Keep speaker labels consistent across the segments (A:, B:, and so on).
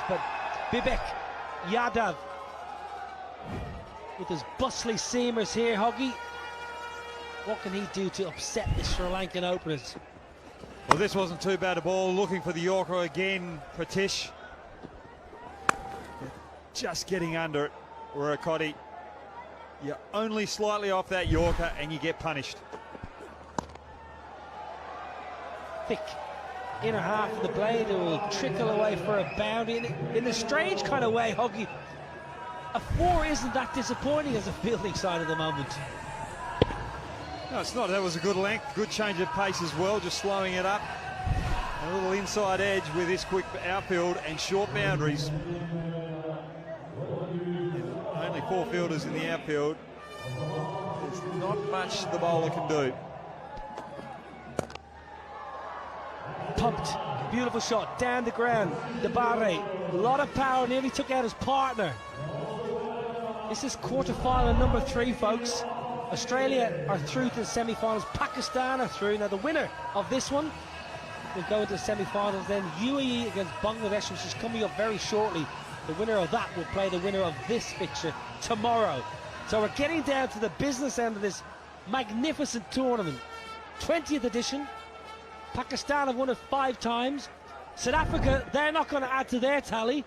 A: but Bibek Yadav with his bustly seamers here, Hoggy. What can he do to upset the Sri Lankan openers?
B: Well, this wasn't too bad a ball. Looking for the Yorker again, Pratish. Just getting under it, Urakoti. You're only slightly off that Yorker and you get punished.
A: Thick inner half of the blade, it will trickle away for a bound in a strange kind of way, Hoggy. A 4 isn't that disappointing as a fielding side at the moment.
B: No, it's not. That was a good length, good change of pace as well, just slowing it up. A little inside edge with this quick outfield and short boundaries. And only 4 fielders in the outfield. There's not much the bowler can do.
A: Pumped, beautiful shot, down the ground. Dabare, a lot of power, nearly took out his partner. This is quarter-final number 3, folks. Australia are through to the semi-finals. Pakistan are through. Now the winner of this one will go into the semi-finals. Then UAE against Bangladesh, which is coming up very shortly. The winner of that will play the winner of this fixture tomorrow. So we're getting down to the business end of this magnificent tournament. 20th edition. Pakistan have won it 5 times. South Africa, they're not going to add to their tally.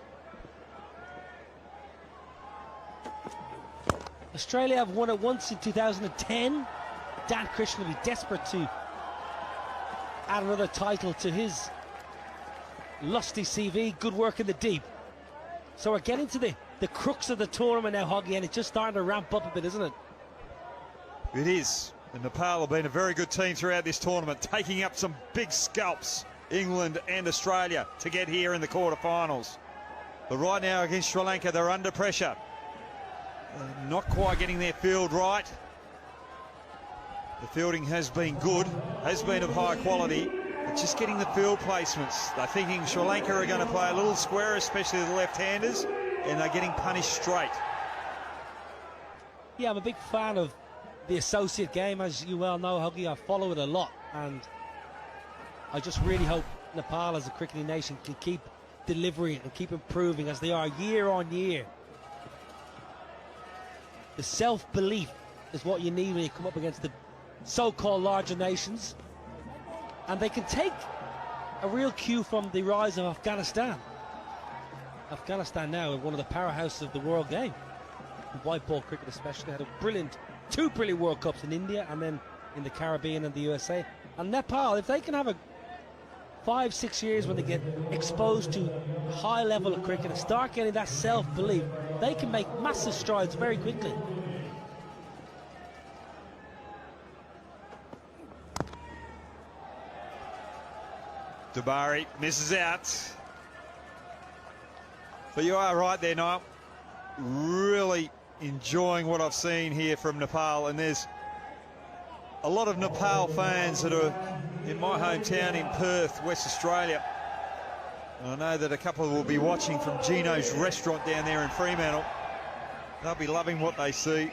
A: Australia have won it once in 2010. Dan Christian will be desperate to add another title to his lusty CV. Good work in the deep. So we're getting to the crux of the tournament now, Hoggy, and it's just starting to ramp up a bit, isn't it?
B: It is. And Nepal have been a very good team throughout this tournament, taking up some big scalps, England and Australia, to get here in the quarterfinals. But right now against Sri Lanka, they're under pressure. Not quite getting their field right. The fielding has been good, has been of high quality, but just getting the field placements. They're thinking Sri Lanka are going to play a little square, especially the left-handers, and they're getting punished straight.
A: Yeah, I'm a big fan of the associate game, as you well know, Huggy. I follow it a lot, and I just really hope Nepal as a cricketing nation can keep delivering and keep improving as they are year on year. The self-belief is what you need when you come up against the so-called larger nations, and they can take a real cue from the rise of Afghanistan. Afghanistan now one of the powerhouses of the world game, white ball cricket especially. Had two brilliant World Cups in India and then in the Caribbean and the USA. And Nepal, if they can have a 5-6 years when they get exposed to a high level of cricket and start getting that self-belief, they can make massive strides very quickly.
B: Dabari misses out. But you are right there, Niall. Really enjoying what I've seen here from Nepal, and there's a lot of Nepal fans that are in my hometown in Perth, West Australia. And I know that a couple will be watching from Gino's restaurant down there in Fremantle. They'll be loving what they see.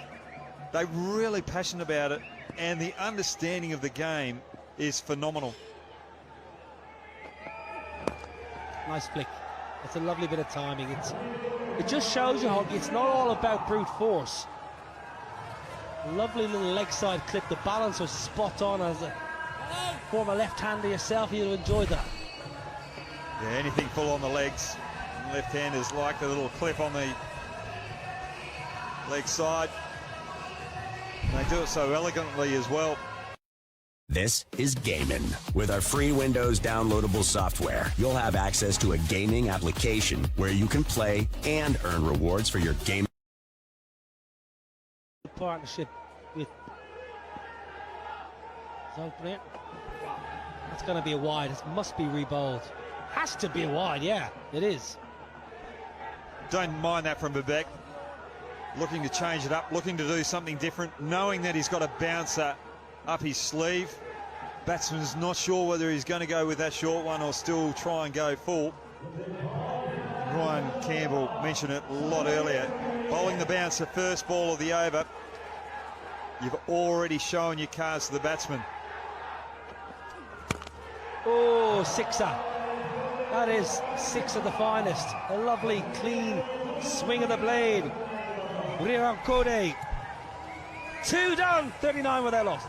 B: They're really passionate about it, and the understanding of the game is phenomenal.
A: Nice flick. It's a lovely bit of timing. It just shows you, Hoggy, it's not all about brute force. Lovely little leg side clip. The balance was spot on. As a former left-hander yourself, you'll enjoy that.
B: Yeah, anything full on the legs. Left-handers like the little clip on the leg side. And they do it so elegantly as well.
C: This is Gaming. With our free Windows downloadable software, you'll have access to a gaming application where you can play and earn rewards for your game.
A: Partnership with opener. That's going to be a wide. It must be rebowled. Has to be a wide, yeah, it is.
B: Don't mind that from Bibek. Looking to change it up, looking to do something different, knowing that he's got a bouncer up his sleeve. Batsman's not sure whether he's going to go with that short one or still try and go full. Ryan Campbell mentioned it a lot earlier. Bowling the bouncer first ball of the over. You've already shown your cards to the batsman.
A: Oh, sixer. That is 6 of the finest. A lovely, clean swing of the blade. Rirankode. 2 down, 39 without loss.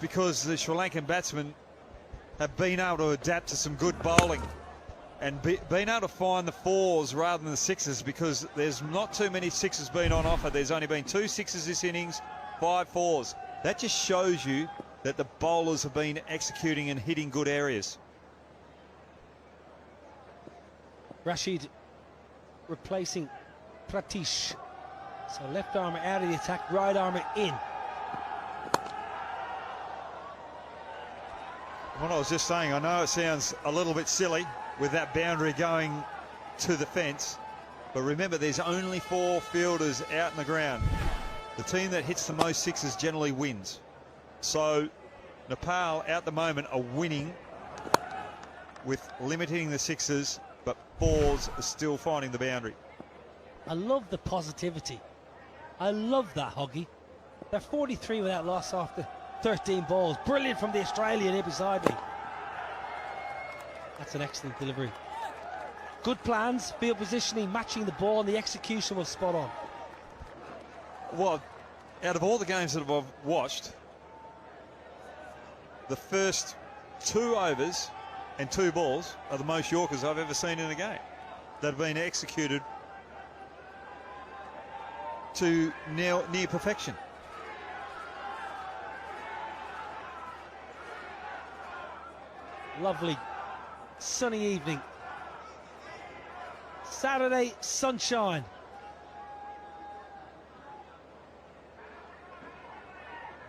B: Because the Sri Lankan batsmen have been able to adapt to some good bowling and been able to find the 4s rather than the 6s, because there's not too many 6s been on offer. There's only been 2 6s this innings, 5 4s. That just shows you that the bowlers have been executing and hitting good areas.
A: Rashid replacing Pratish. So left armour out of the attack, right armour in.
B: What I was just saying, I know it sounds a little bit silly with that boundary going to the fence, but remember there's only 4 fielders out in the ground. The team that hits the most 6s generally wins. So Nepal at the moment are winning with limiting the 6s, but 4s are still finding the boundary.
A: I love the positivity. I love that, Huggy. They're 43 without loss after 13 balls. Brilliant from the Australian here beside me. That's an excellent delivery. Good plans, field positioning, matching the ball, and the execution was spot on.
B: Well, out of all the games that I've watched, the first 2 overs and 2 balls are the most Yorkers I've ever seen in a game that have been executed to near perfection.
A: Lovely sunny evening. Saturday sunshine.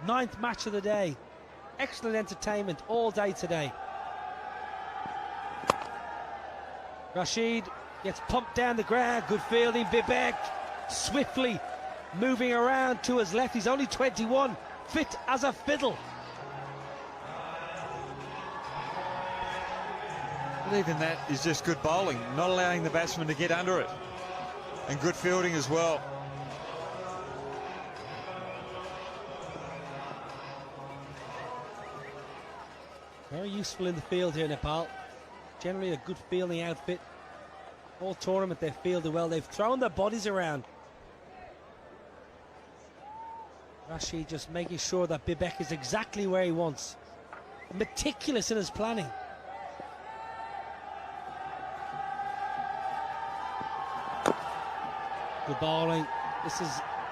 A: Ninth match of the day. Excellent entertainment all day today. Rashid gets pumped down the ground. Good fielding. Bibek swiftly moving around to his left. He's only 21. Fit as a fiddle.
B: But even that is just good bowling, not allowing the batsman to get under it. And good fielding as well.
A: Very useful in the field here, Nepal. Generally a good fielding outfit. All tournament they've fielded well. They've thrown their bodies around. Rashid just making sure that Bibek is exactly where he wants. Meticulous in his planning. Good bowling. This is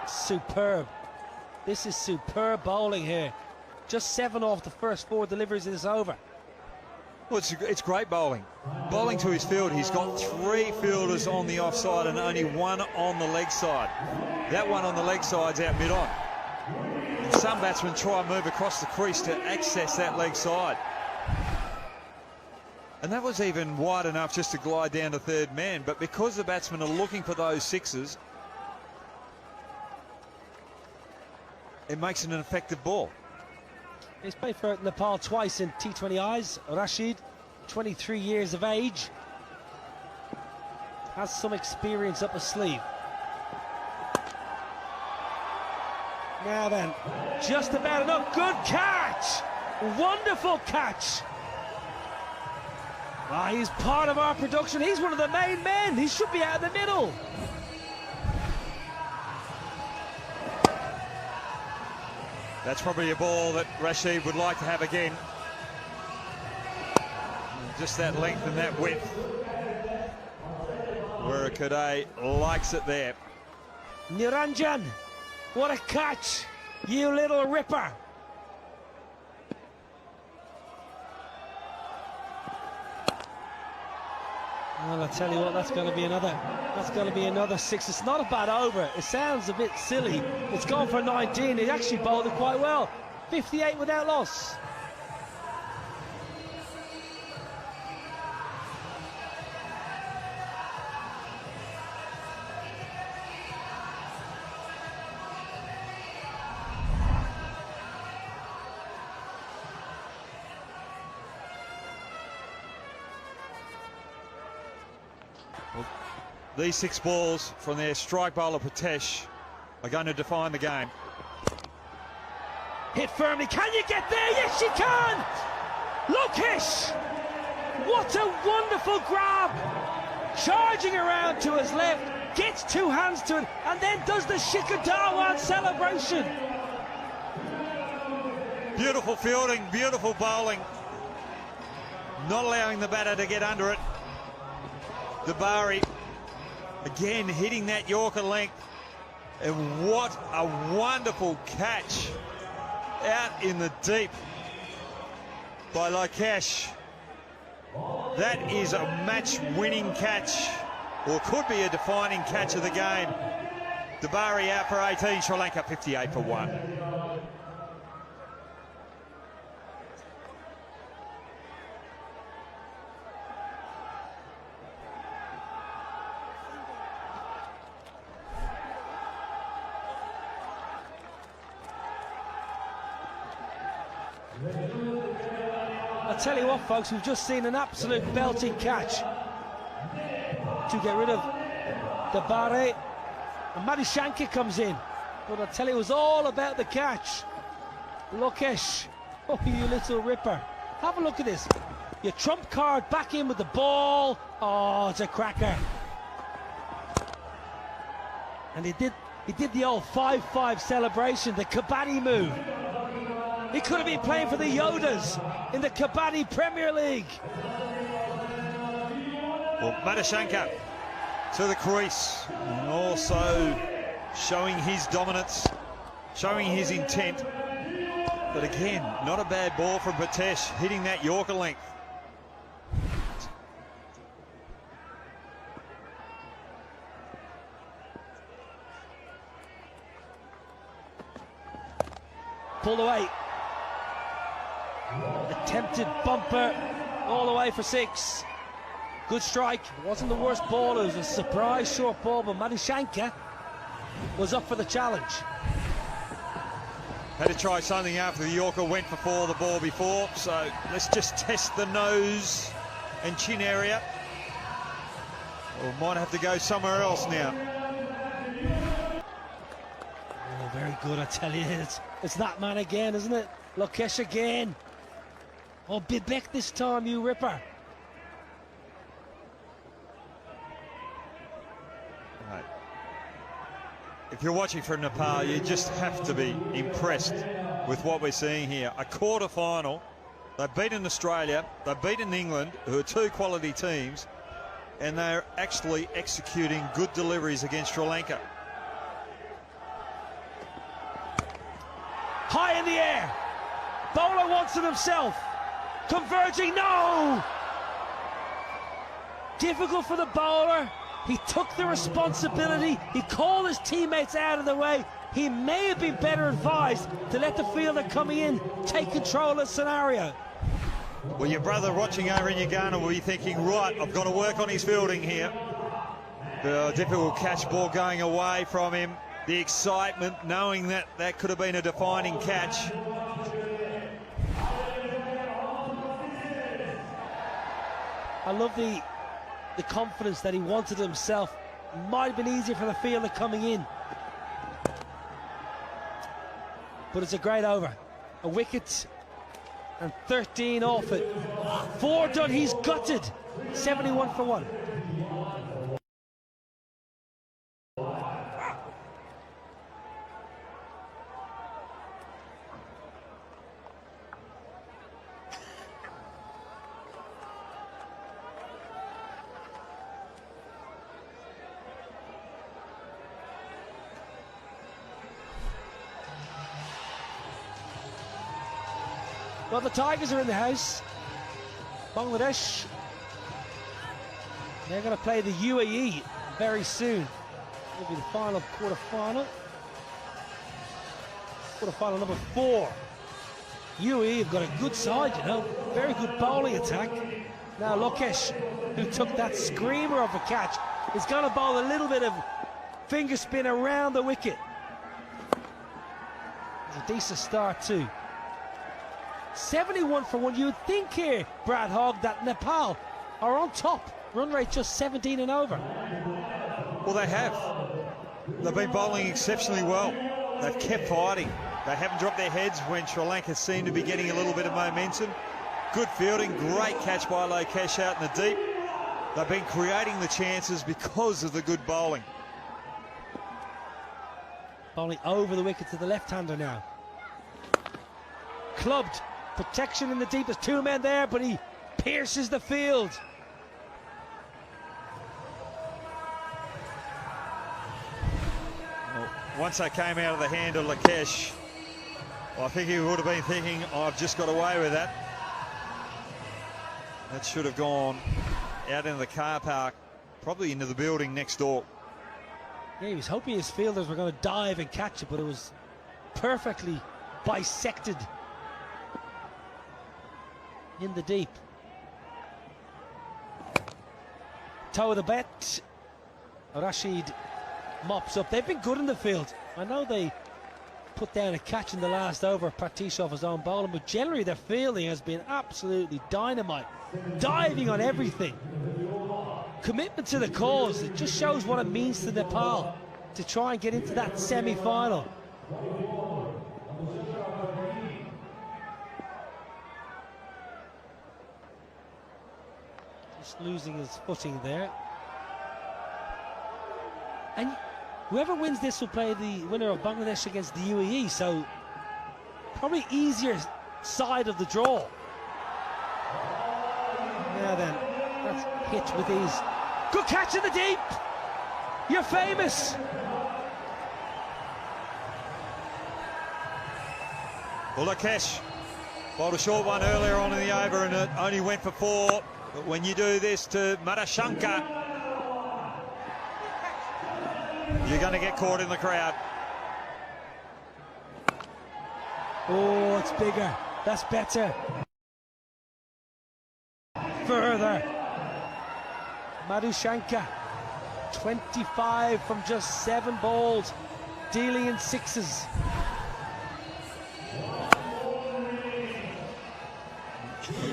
A: superb. This is superb bowling here. Just 7 off the first 4 deliveries in this over.
B: Well, it's great bowling. Bowling to his field, he's got 3 fielders on the offside and only 1 on the leg side. That one on the leg side's out mid-on. And some batsmen try and move across the crease to access that leg side. And that was even wide enough just to glide down to third man. But because the batsmen are looking for those 6s, it makes it an effective ball.
A: He's played for Nepal twice in T20Is. Rashid, 23 years of age, has some experience up his sleeve. Now then, just about enough. Good catch! Wonderful catch! Ah, he's part of our production. He's one of the main men. He should be out of the middle.
B: That's probably a ball that Rashid would like to have again. Just that length and that width. Wirakade likes it there.
A: Niranjan, what a catch, you little ripper. Well, I tell you what, that's going to be another 6. It's not a bad over. It sounds a bit silly. It's gone for 19. He actually bowled it quite well. 58 without loss.
B: These 6 balls from their strike bowler Pratesh are going to define the game.
A: Hit firmly. Can you get there? Yes, you can. Lokesh. What a wonderful grab. Charging around to his left. Gets 2 hands to it. And then does the Shikhar Dhawan celebration.
B: Beautiful fielding. Beautiful bowling. Not allowing the batter to get under it. Dabari again hitting that Yorker length. And what a wonderful catch out in the deep by Lokesh. That is a match-winning catch, or could be a defining catch of the game. Dabari out for 18, Sri Lanka 58 for 1.
A: I'll tell you what, folks, we've just seen an absolute belting catch to get rid of Dabari, and Madishanka comes in. But I'll tell you, it was all about the catch. Lokesh, oh, you little ripper. Have a look at this. Your trump card back in with the ball. Oh, it's a cracker. And he did the old 5-5 celebration, the Kabaddi move. He could have been playing for the Yodas in the Kabaddi Premier League.
B: Well, Madishanka to the crease, and also showing his dominance, showing his intent. But again, not a bad ball from Pratesh, hitting that Yorker length.
A: Pulled away. Attempted bumper all the way for 6. Good strike. It wasn't the worst ball. It was a surprise short ball, but Madishanka was up for the challenge.
B: Had to try something after the Yorker went for 4 the ball before, so let's just test the nose and chin area. Or might have to go somewhere else now.
A: Oh, very good, I tell you. It's that man again, isn't it? Lokesh again. Oh, Bibek this time, you ripper.
B: Right. If you're watching from Nepal, you just have to be impressed with what we're seeing here. A quarter-final. They've beaten Australia, they've beaten England, who are 2 quality teams, and they're actually executing good deliveries against Sri Lanka.
A: High in the air. Bowler wants it himself. Converging, no! Difficult for the bowler. He took the responsibility. He called his teammates out of the way. He may have been better advised to let the fielder coming in take control of the scenario.
B: Well, your brother watching over in Uganda will be thinking, right, I've got to work on his fielding here. The difficult catch ball going away from him. The excitement, knowing that that could have been a defining catch.
A: I love the confidence that he wanted himself. Might have been easier for the fielder coming in. But it's a great over. A wicket and 13 off it. 4 done, he's gutted. 71 for 1. Well, the Tigers are in the house. Bangladesh. They're going to play the UAE very soon. It'll be the final quarter-final. Quarter-final number 4. UAE have got a good side, you know. Very good bowling attack. Now Lokesh, who took that screamer of a catch, is going to bowl a little bit of finger spin around the wicket. It's a decent start too. 71 for 1. You would think here, Brad Hogg, that Nepal are on top. run rate just 17 and over.
B: Well, they have. They've been bowling exceptionally well. They've kept fighting. They haven't dropped their heads when Sri Lanka seemed to be getting a little bit of momentum. Good fielding, great catch by Lokesh out in the deep. They've been creating the chances because of the good bowling.
A: Bowling over the wicket to the left-hander now. Clubbed. Protection in the deep. There's two men there, but he pierces the field.
B: Well, once they came out of the hand of Lokesh, I think he would have been thinking, I've just got away with that. That should have gone out into the car park, probably into the building next door.
A: Yeah, he was hoping his fielders were going to dive and catch it, but it was perfectly bisected in the deep. Toe of the bet. Rashid mops up. They've been good in the field. I know they put down a catch in the last over, Pratish off his own bowling, but generally their fielding has been absolutely dynamite. Diving on everything. Commitment to the cause. It just shows what it means to Nepal to try and get into that semi-final. Just losing his footing there. And whoever wins this will play the winner of Bangladesh against the UAE, so probably easier side of the draw. Now then, that's hit with ease. Good catch in the deep! You're famous!
B: Well, Lokesh bowled a short one earlier on in the over and it only went for 4. But when you do this to Madashanka, you're going to get caught in the crowd.
A: Oh, it's bigger. That's better. Further. Madushanka, 25 from just 7 balls, dealing in 6s.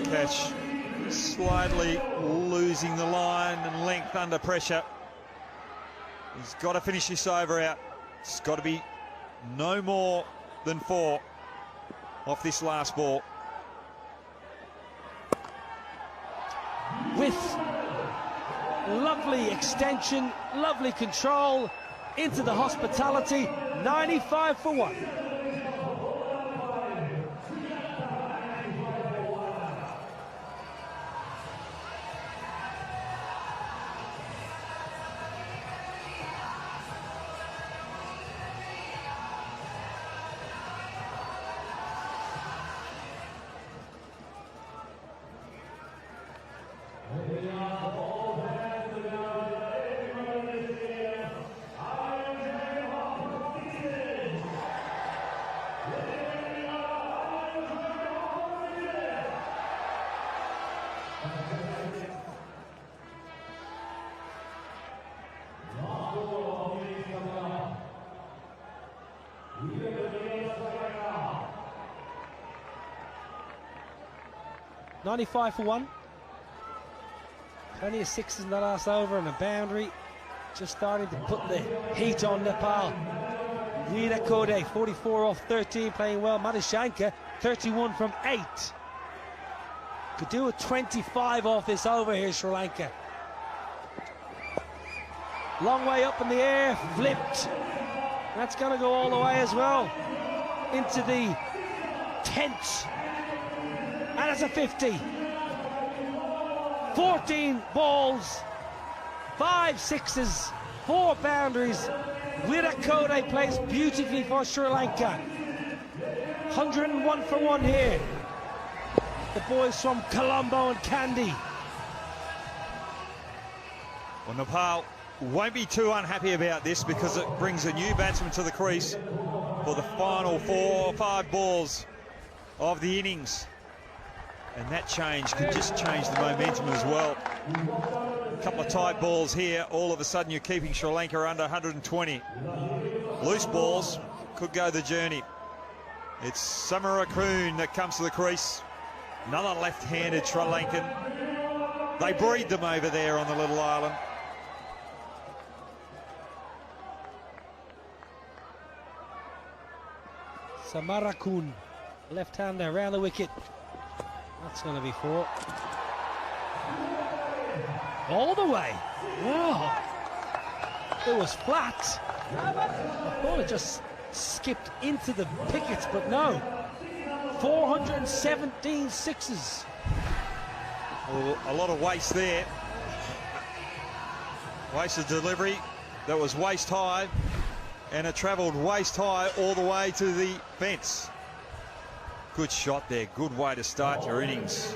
B: Catch slightly losing the line and length under pressure. He's got to finish this over out. It's got to be no more than 4 off this last ball.
A: With lovely extension, lovely control into the hospitality, 95 for 1. .95 for 1. Plenty of 6s in the last over and a boundary. Just starting to put the heat on Nepal. Virakode, 44 off 13, playing well. Madushanka, 31 from 8. Could do a 25 off this over here, Sri Lanka. Long way up in the air, flipped. That's going to go all the way as well. Into the tent. And it's a 50. 14 balls, 5 6s, 4 boundaries. Virakode plays beautifully for Sri Lanka. 101 for 1 here. The boys from Colombo and Kandy.
B: Well, Nepal won't be too unhappy about this because it brings a new batsman to the crease for the final 4 or 5 balls of the innings. And that change could just change the momentum as well. A couple of tight balls here, all of a sudden you're keeping Sri Lanka under 120. Loose balls could go the journey. It's Samarakun that comes to the crease. Another left-handed Sri Lankan. They breed them over there on the little island.
A: Samarakun, left-hander around the wicket. That's going to be 4. All the way. Wow. It was flat. I thought it just skipped into the pickets, but no. 417 sixes.
B: A lot of waste there. Wasted delivery. That was waist high. And it travelled waist high all the way to the fence. Good shot there. Good way to start your innings.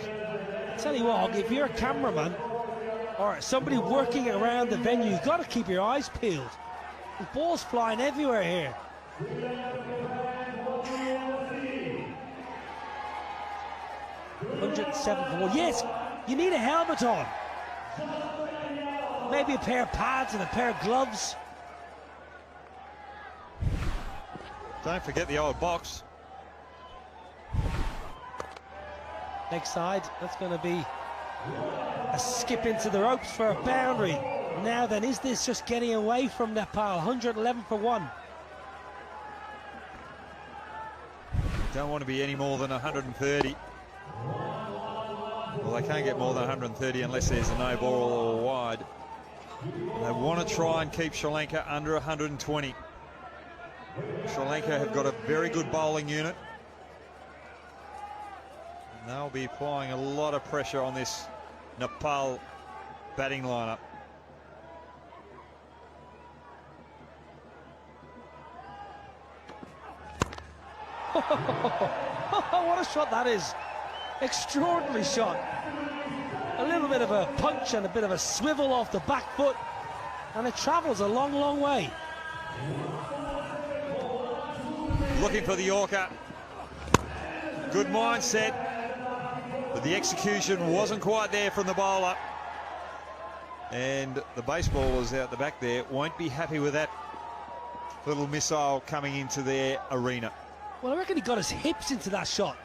A: Tell you what, if you're a cameraman or somebody working around the venue, you've got to keep your eyes peeled. The ball's flying everywhere here. $107. Yes, you need a helmet on. Maybe a pair of pads and a pair of gloves.
B: Don't forget the old box.
A: Leg side, that's going to be a skip into the ropes for a boundary. Now then, is this just getting away from Nepal? 111 for 1.
B: Don't want to be any more than 130. Well, they can't get more than 130 unless there's a no ball or wide. They want to try and keep Sri Lanka under 120. Sri Lanka have got a very good bowling unit. And they'll be applying a lot of pressure on this Nepal batting lineup.
A: What a shot that is. Extraordinary shot. A little bit of a punch and a bit of a swivel off the back foot, and it travels a long, long way.
B: Looking for the Yorker. Good mindset, but the execution wasn't quite there from the bowler. And the baseballers out the back there won't be happy with that little missile coming into their arena.
A: Well, I reckon he got his hips into that shot.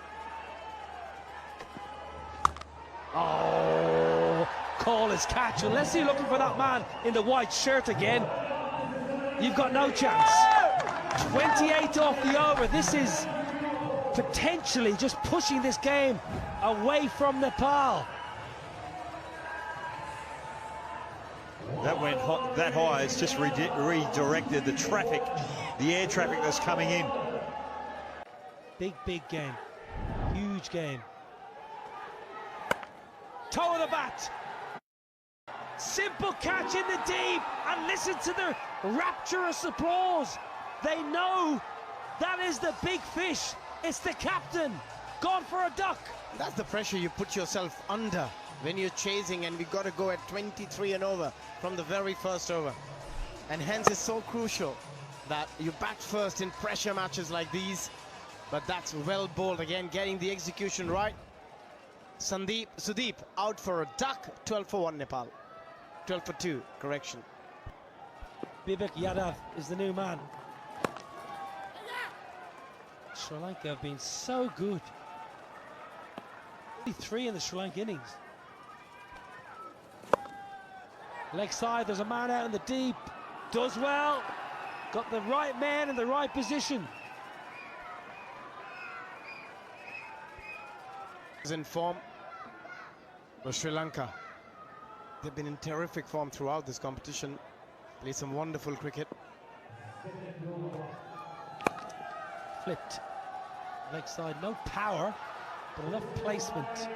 A: Oh, call his catch. Unless you're looking for that man in the white shirt again, you've got no chance. 28 off the over. This is potentially just pushing this game away from Nepal.
B: That went that high. It's just redirected the traffic, the air traffic that's coming in.
A: Big, big game. Huge game. Toe of the bat. Simple catch in the deep. And listen to the rapturous applause. They know that is the big fish. It's the captain. Gone for a duck.
D: That's the pressure you put yourself under when you're chasing, and we've got to go at 23 and over from the very first over. And hence it's so crucial that you bat first in pressure matches like these. But that's well bowled again, getting the execution right. Sudeep out for a duck. 12 for 1 Nepal. 12 for 2, correction.
A: Bibek Yadav is the new man. Sri Lanka have been so good. 3 in the Sri Lanka innings. Leg side, there's a man out in the deep. Does well. Got the right man in the right position.
D: In form for Sri Lanka. They've been in terrific form throughout this competition. Play some wonderful cricket.
A: Flipped. Leg side, no power, but enough placement.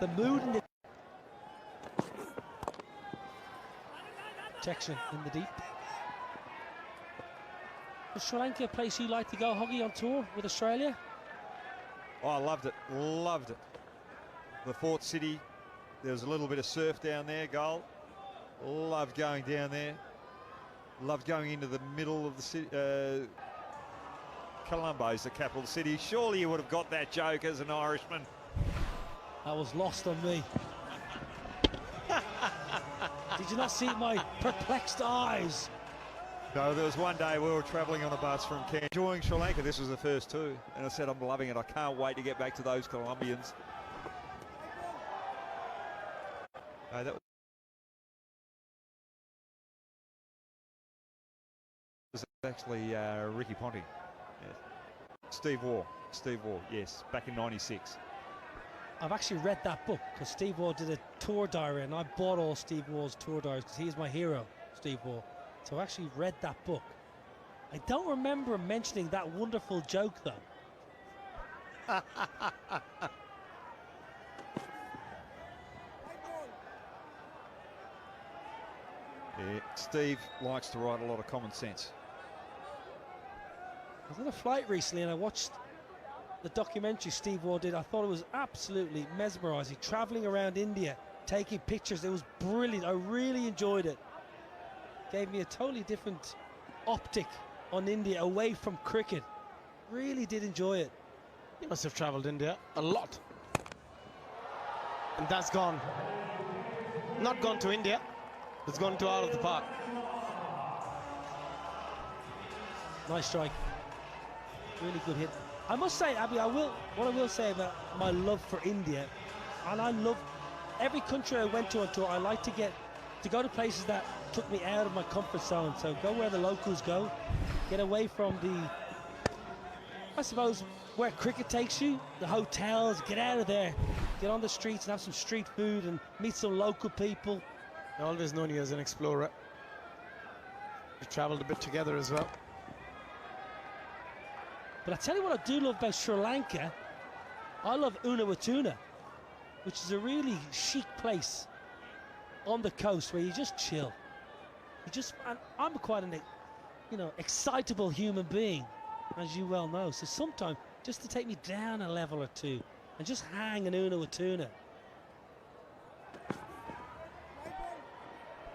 A: The mood in the protection in the deep. Was Sri Lanka a place you like to go, Hoggy, on tour with Australia?
B: Oh, I loved it, loved it. The Fort City, there was a little bit of surf down there, goal. Loved going down there. Loved going into the middle of the city. Colombo is the capital city. Surely you would have got that joke as an Irishman.
A: That was lost on me. Did you not see my perplexed eyes?
B: No, there was one day we were travelling on a bus from Cairns, enjoying Sri Lanka. This was the first 2, and I said I'm loving it. I can't wait to get back to those Colombians. That was actually Ricky Ponting. Yes. Steve Waugh, yes, back in '96.
A: I've actually read that book because Steve Waugh did a tour diary, and I bought all Steve Waugh's tour diaries because he's my hero, Steve Waugh. So I actually read that book. I don't remember him mentioning that wonderful joke though.
B: Yeah, Steve likes to write a lot of common sense.
A: I was on a flight recently and I watched the documentary Steve Waugh did. I thought it was absolutely mesmerising, travelling around India, taking pictures. It was brilliant. I really enjoyed it. Gave me a totally different optic on India away from cricket. Really did enjoy it.
D: He must have travelled India a lot. And that's gone. Not gone to India. It's gone to out of the park.
A: Nice strike. Really good hit. I must say, Abby, what I will say about my love for India, and I love every country I went to on tour. I like to go to places that took me out of my comfort zone. So go where the locals go, get away from I suppose, where cricket takes you, the hotels. Get out of there, get on the streets and have some street food and meet some local people.
D: I always known you as an explorer. We travelled a bit together as well.
A: But I tell you what I do love about Sri Lanka. I love Unawatuna, which is a really chic place on the coast where you just chill. And I'm quite an, excitable human being, as you well know. So sometimes just to take me down a level or two and just hang in Unawatuna.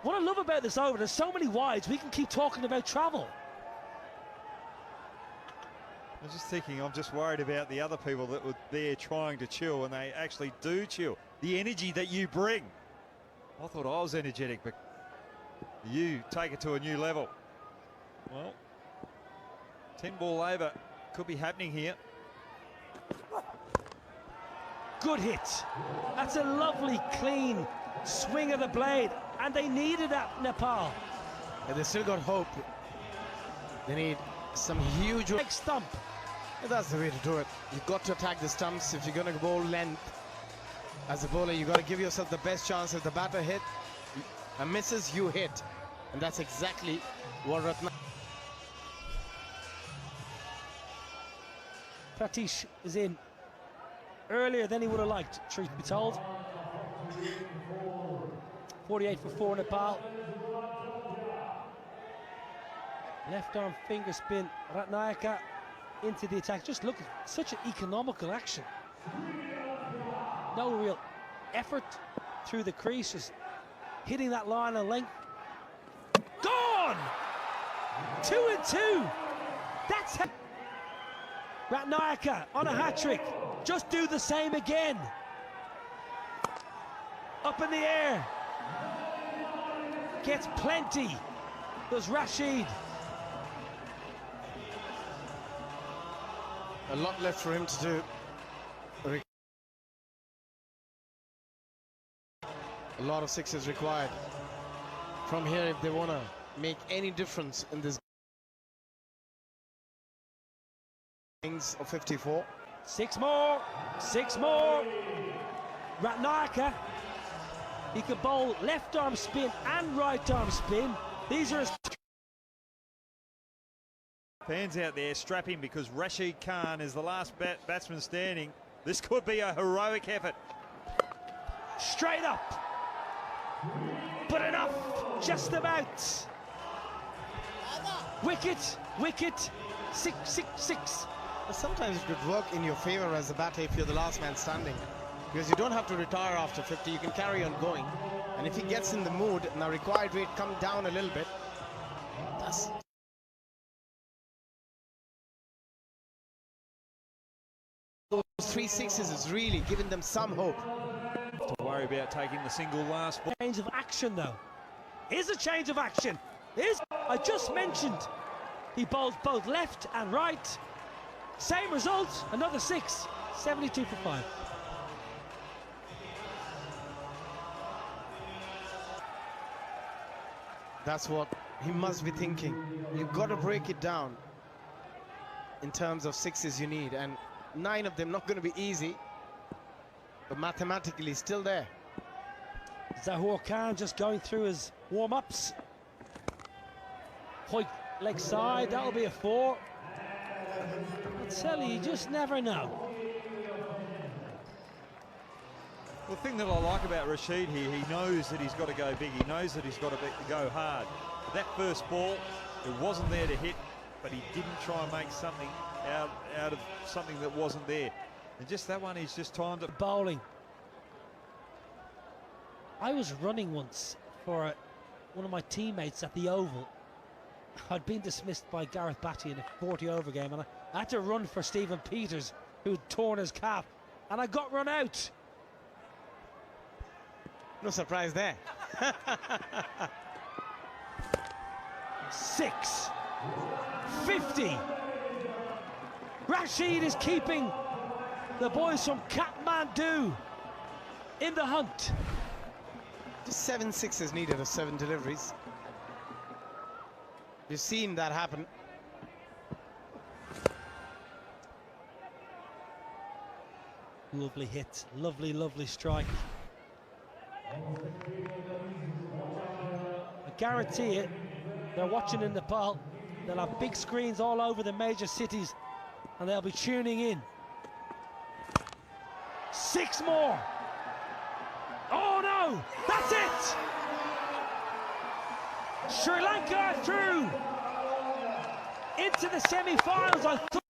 A: What I love about this over, there's so many wides, we can keep talking about travel.
B: I was just thinking, I'm just worried about the other people that were there trying to chill, and they actually do chill. The energy that you bring. I thought I was energetic, but you take it to a new level. Well, 10-ball over could be happening here.
A: Good hit. That's a lovely, clean swing of the blade, and they needed that, Nepal.
D: Yeah, they still got hope. They need some huge
A: big stump.
D: Yeah, that's the way to do it. You've got to attack the stumps. If you're going to bowl length, as a bowler, you've got to give yourself the best chance. If the batter hit and misses, you hit. And that's exactly what Ratna.
A: Pratish is in earlier than he would have liked, truth be told. 48 for 4 Nepal. Left arm finger spin, Ratnayaka into the attack. Just look at such an economical action. No real effort through the crease, just hitting that line of length. Gone! 2 and 2. That's Ratnayaka on a hat-trick. Just do the same again. Up in the air. Gets plenty. Does Rashid.
D: A lot left for him to do. A lot of sixes required from here if they want to make any difference in this innings of 54.
A: 6 more. 6 more. Ratnayaka. He can bowl left arm spin and right arm spin. These are his
B: Fans out there strapping because Rashid Khan is the last batsman standing. This could be a heroic effort.
A: straight up. But enough, just about. Wicket, wicket, 6.
D: Sometimes it could work in your favor as a batter if you're the last man standing, because you don't have to retire after 50, you can carry on going. And if he gets in the mood and the required weight come down a little bit, that's... Those 3 sixes is really giving them some hope.
B: To worry about taking the single last ball.
A: Change of action though. Here's a change of action. I just mentioned he bowls both left and right. Same result, another 6. 72 for 5.
D: That's what he must be thinking. You've got to break it down in terms of sixes you need, and 9 of them not going to be easy, but mathematically still there.
A: Zahor Khan just going through his warm-ups. Hoik leg side, that'll be a 4. I tell you just never know.
B: The thing that I like about Rashid here, he knows that he's got to go big. He knows that he's got to go hard. That first ball, it wasn't there to hit, but he didn't try and make something out of something that wasn't there. And just that one, he's just timed it.
A: Bowling. I was running once for one of my teammates at the Oval. I'd been dismissed by Gareth Batty in a 40-over game, and I had to run for Stephen Peters, who'd torn his calf, and I got run out.
D: No surprise there.
A: 6. 50. Rashid is keeping the boys from Kathmandu in the hunt.
D: Just 7 sixes needed of 7 deliveries. We've seen that happen.
A: Lovely hit, lovely, lovely strike. I guarantee it, they're watching in Nepal. They'll have big screens all over the major cities, and they'll be tuning in. 6 more. Oh no, that's it. Sri Lanka are through into the semi-finals. I thought